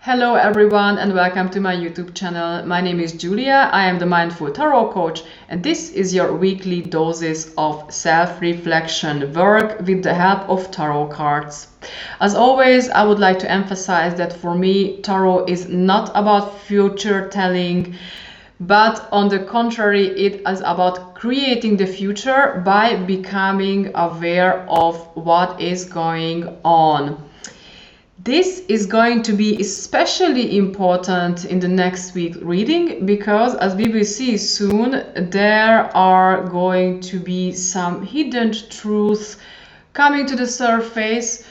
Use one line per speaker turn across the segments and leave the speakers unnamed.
Hello everyone and welcome to my YouTube channel. My name is Julia, I am the Mindful Tarot Coach, and this is your weekly doses of self-reflection work with the help of tarot cards. As always, I would like to emphasize that for me, tarot is not about future telling, but on the contrary, it is about creating the future by becoming aware of what is going on. This is going to be especially important in the next week reading because, as we will see soon, there are going to be some hidden truths coming to the surface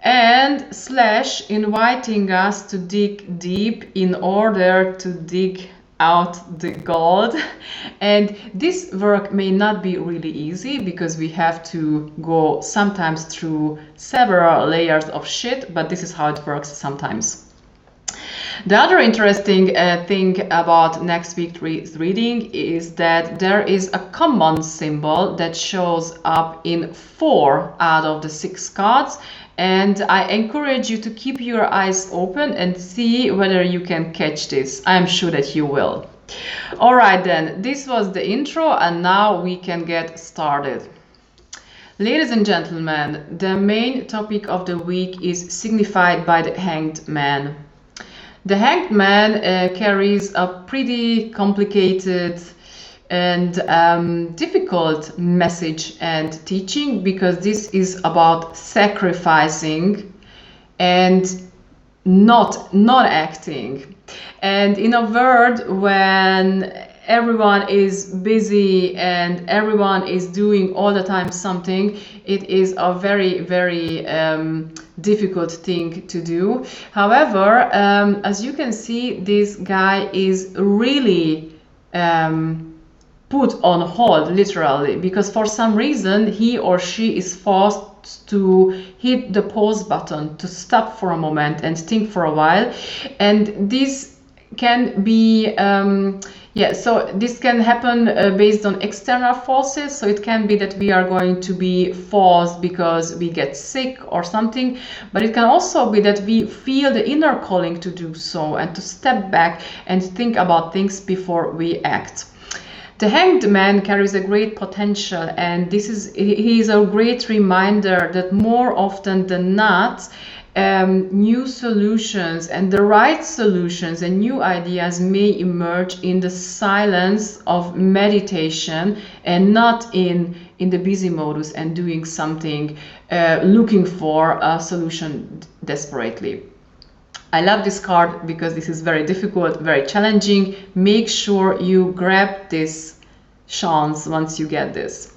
and / inviting us to dig deep in order to dig out the gold. And this work may not be really easy because we have to go sometimes through several layers of shit, but this is how it works sometimes. The other interesting thing about next week's reading is that there is a common symbol that shows up in 4 out of the 6 cards, and I encourage you to keep your eyes open and see whether you can catch this. I am sure that you will. Alright then, this was the intro and now we can get started. Ladies and gentlemen, the main topic of the week is signified by the Hanged Man. The Hanged Man carries a pretty complicated and difficult message and teaching because this is about sacrificing and not acting. And in a world when everyone is busy and everyone is doing all the time something, it is a very difficult thing to do. However, as you can see, this guy is really put on hold, literally, because for some reason he or she is forced to hit the pause button, to stop for a moment and think for a while. And this can be so this can happen based on external forces. So it can be that we are going to be forced because we get sick or something, but it can also be that we feel the inner calling to do so and to step back and think about things before we act. The Hanged Man carries a great potential, and he is a great reminder that more often than not, new solutions and the right solutions and new ideas may emerge in the silence of meditation and not in the busy modus and doing something, looking for a solution desperately. I love this card because this is very difficult, very challenging. Make sure you grab this chance once you get this.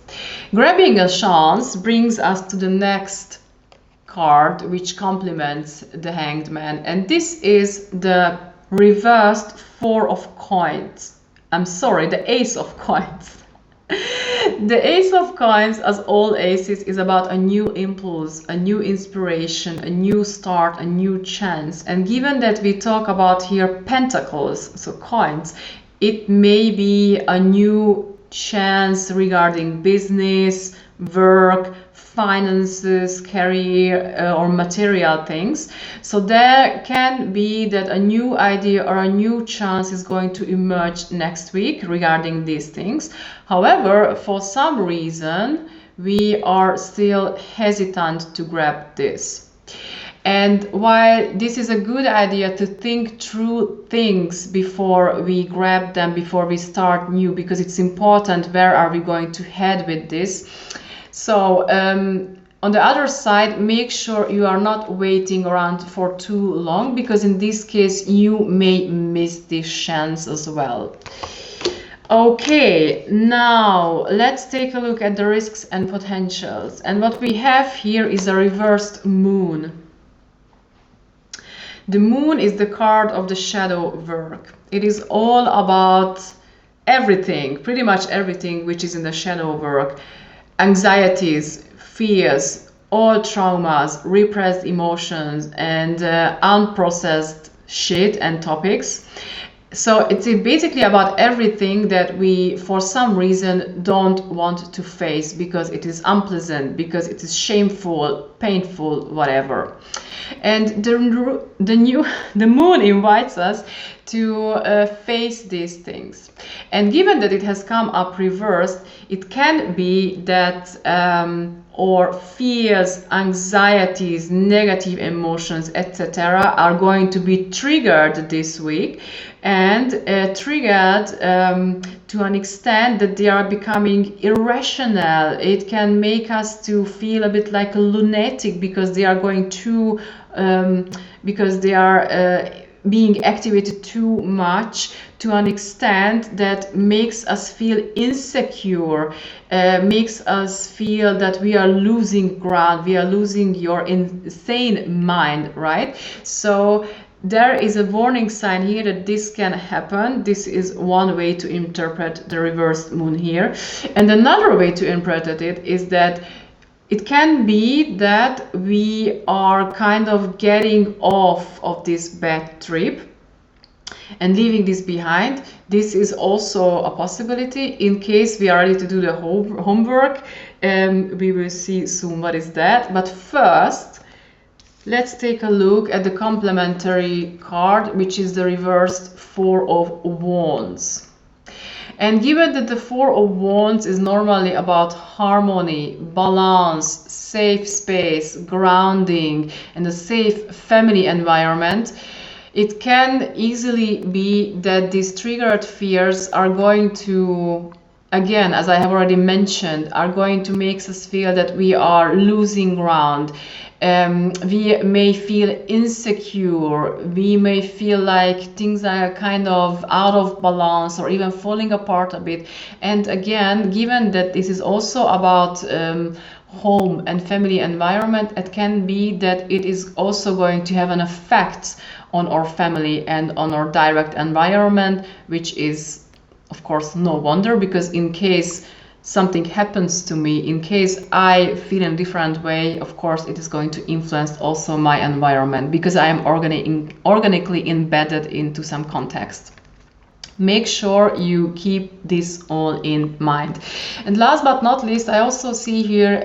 Grabbing a chance brings us to the next card, which complements the Hanged Man, and this is the reversed 4 of coins. I'm sorry, the Ace of Coins. The Ace of Coins, as all aces, is about a new impulse, a new inspiration, a new start, a new chance. And given that we talk about here pentacles, so coins, it may be a new chance regarding business, work, finances, career, or material things. So there can be that a new idea or a new chance is going to emerge next week regarding these things. However, for some reason, we are still hesitant to grab this. And while this is a good idea to think through things before we grab them, before we start new, because it's important, where are we going to head with this? So on the other side, make sure you are not waiting around for too long, because in this case you may miss this chance as well. Okay, now let's take a look at the risks and potentials. And what we have here is a reversed moon. The moon is the card of the shadow work. It is all about everything, pretty much everything which is in the shadow work. Anxieties, fears, all traumas, repressed emotions, and unprocessed shit and topics. So it's basically about everything that we, for some reason, don't want to face because it is unpleasant, because it is shameful, painful, whatever. And the moon invites us to face these things. And given that it has come up reversed, it can be that or fears, anxieties, negative emotions, etc. are going to be triggered this week, and triggered to an extent that they are becoming irrational. It can make us to feel a bit like a lunatic because they are going too, because they are being activated too much, to an extent that makes us feel insecure, makes us feel that we are losing ground, we are losing your insane mind, right? So there is a warning sign here that this can happen. This is one way to interpret the reversed moon here. And another way to interpret it is that it can be that we are kind of getting off of this bad trip and leaving this behind. This is also a possibility in case we are ready to do the homework. We will see soon what is that. But first, let's take a look at the complementary card, which is the reversed Four of Wands. And given that the Four of Wands is normally about harmony, balance, safe space, grounding, and a safe family environment, it can easily be that these triggered fears are going to, again, as I have already mentioned, are going to make us feel that we are losing ground. We may feel insecure, we may feel like things are kind of out of balance or even falling apart a bit. And again, given that this is also about home and family environment, it can be that it is also going to have an effect on our family and on our direct environment, which is of course no wonder, because in case something happens to me, in case I feel in a different way, of course it is going to influence also my environment, because I am organically embedded into some context. Make sure you keep this all in mind. And last but not least, I also see here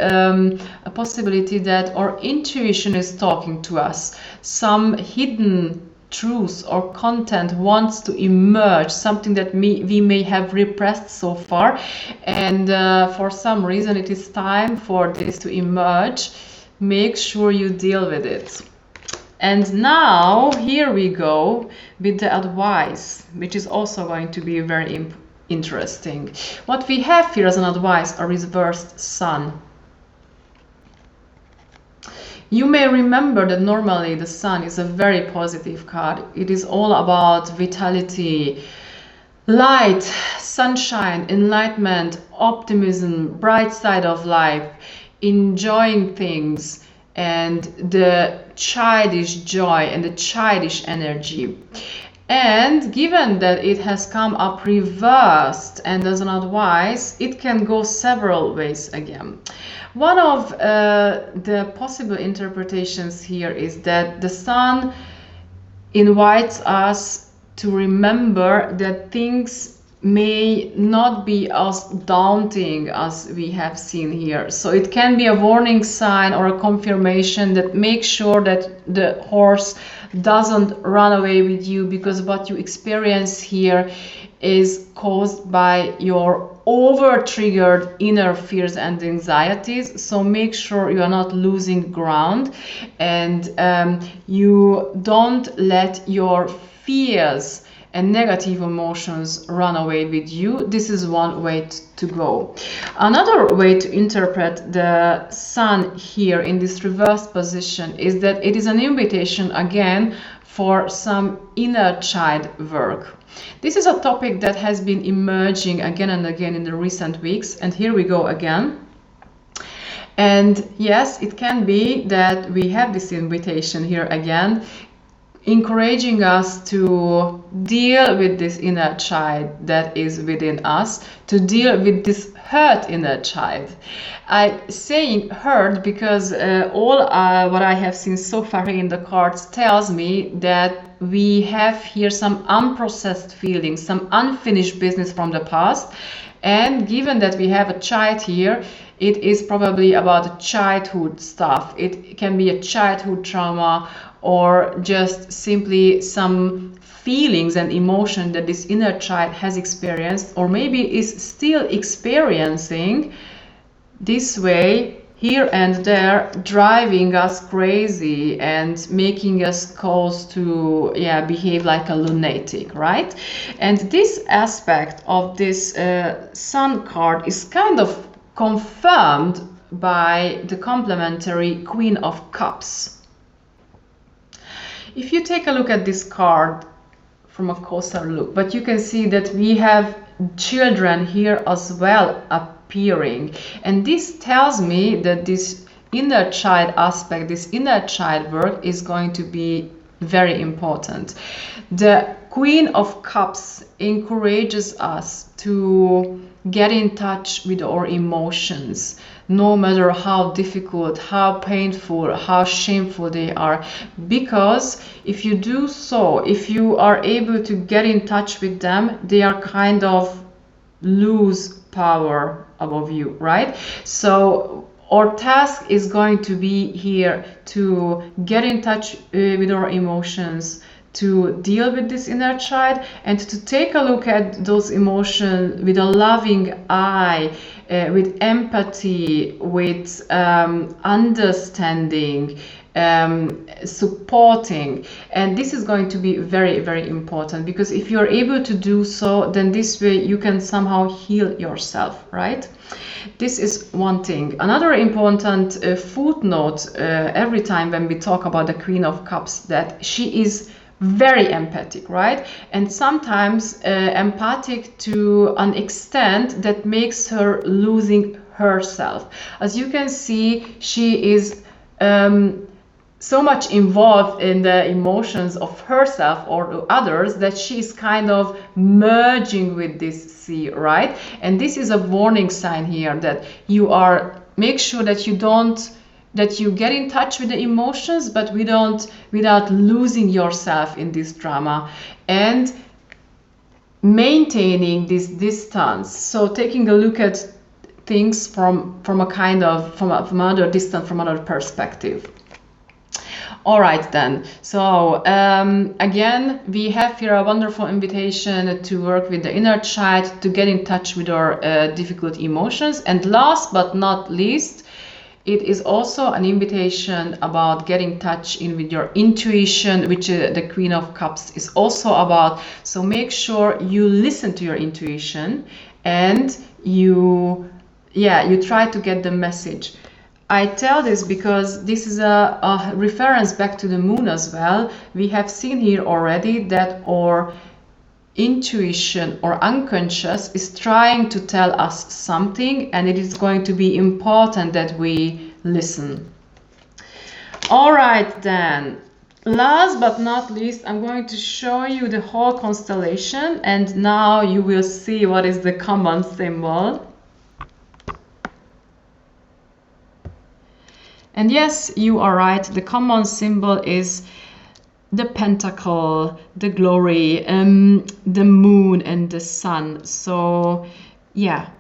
a possibility that our intuition is talking to us. Some hidden truth or content wants to emerge, something that we may have repressed so far, and for some reason it is time for this to emerge. Make sure you deal with it. And now here we go with the advice, which is also going to be very interesting. What we have here as an advice, a reversed sun. You may remember that normally the sun is a very positive card. It is all about vitality, light, sunshine, enlightenment, optimism, bright side of life, enjoying things, and the childish joy and the childish energy. And given that it has come up reversed and as an advice, it can go several ways again. One of the possible interpretations here is that the sun invites us to remember that things may not be as daunting as we have seen here. So it can be a warning sign or a confirmation that make sure that the horse doesn't run away with you, because what you experience here is caused by your over-triggered inner fears and anxieties. So make sure you are not losing ground, and you don't let your fears and negative emotions run away with you. This is one way to go. Another way to interpret the sun here in this reversed position is that it is an invitation again for some inner child work. This is a topic that has been emerging again and again in the recent weeks, and here we go again. And yes, it can be that we have this invitation here again, encouraging us to deal with this inner child that is within us, to deal with this hurt inner child. I'm saying hurt because all what I have seen so far in the cards tells me that we have here some unprocessed feelings, some unfinished business from the past. And given that we have a child here, It is probably about childhood stuff. It can be a childhood trauma, or just simply some feelings and emotion that this inner child has experienced, or maybe is still experiencing. This way, here and there, driving us crazy and making us cause to behave like a lunatic, right? And this aspect of this Sun card is kind of confirmed by the complementary Queen of Cups. If you take a look at this card from a closer look, but you can see that we have children here as well appearing, and this tells me that this inner child aspect, this inner child work, is going to be very important. The Queen of Cups encourages us to get in touch with our emotions, no matter how difficult, how painful, how shameful they are. Because if you do so, if you are able to get in touch with them, they are kind of lose power above you, right? So our task is going to be here to get in touch with our emotions, to deal with this inner child, and to take a look at those emotions with a loving eye, with empathy, with understanding, supporting. And this is going to be very, very important, because if you're able to do so, then this way you can somehow heal yourself, right? This is one thing. Another important footnote every time when we talk about the Queen of Cups, that she is very empathic, right? And sometimes empathic to an extent that makes her losing herself. As you can see, she is so much involved in the emotions of herself or others that she is kind of merging with this sea, right? And this is a warning sign here, that you are, make sure that you don't, that you get in touch with the emotions, but without losing yourself in this drama, and maintaining this distance. So taking a look at things from a kind of from another distance, from another perspective. All right then, so again, we have here a wonderful invitation to work with the inner child, to get in touch with our difficult emotions. And last but not least, it is also an invitation about getting in touch with your intuition, which the Queen of Cups is also about. So make sure you listen to your intuition, and you try to get the message. I tell this because this is a reference back to the moon as well. We have seen here already that our intuition or unconscious is trying to tell us something, and it is going to be important that we listen. All right then, last but not least, I'm going to show you the whole constellation, and now you will see what is the common symbol. And yes, you are right, the common symbol is the pentacle, the glory, the moon and the sun. So yeah,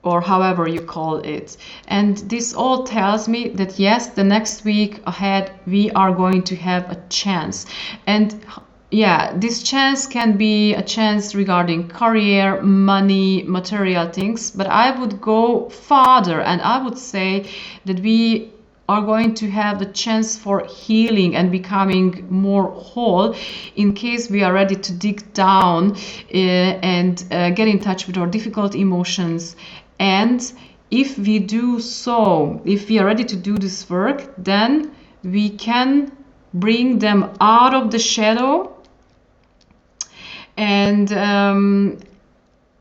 or however you call it. And this all tells me that yes, the next week ahead we are going to have a chance. And yeah, this chance can be a chance regarding career, money, material things, but I would go farther, and I would say that we are going to have the chance for healing and becoming more whole, in case we are ready to dig down and get in touch with our difficult emotions. And if we do so, if we are ready to do this work, then we can bring them out of the shadow, and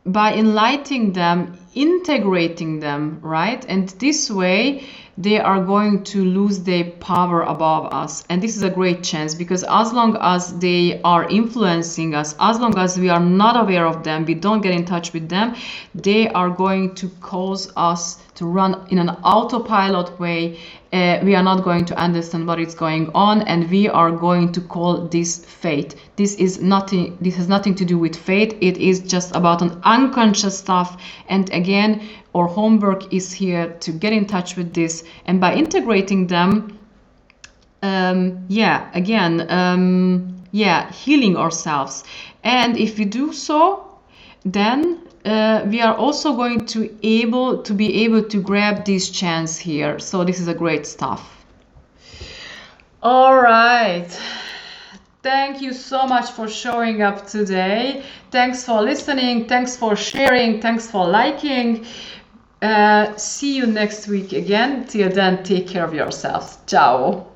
by enlightening them, integrating them, right? And this way they are going to lose their power above us. And this is a great chance, because as long as they are influencing us, as long as we are not aware of them, we don't get in touch with them, they are going to cause us to run in an autopilot way, we are not going to understand what is going on, and we are going to call this fate. This has nothing to do with fate. It is just about an unconscious stuff. And again, our homework is here to get in touch with this, and by integrating them, healing ourselves. And if we do so, then we are also going to be able to grab this chance here. So this is a great stuff. All right. Thank you so much for showing up today. Thanks for listening. Thanks for sharing. Thanks for liking. See you next week again. Till then, take care of yourselves. Ciao.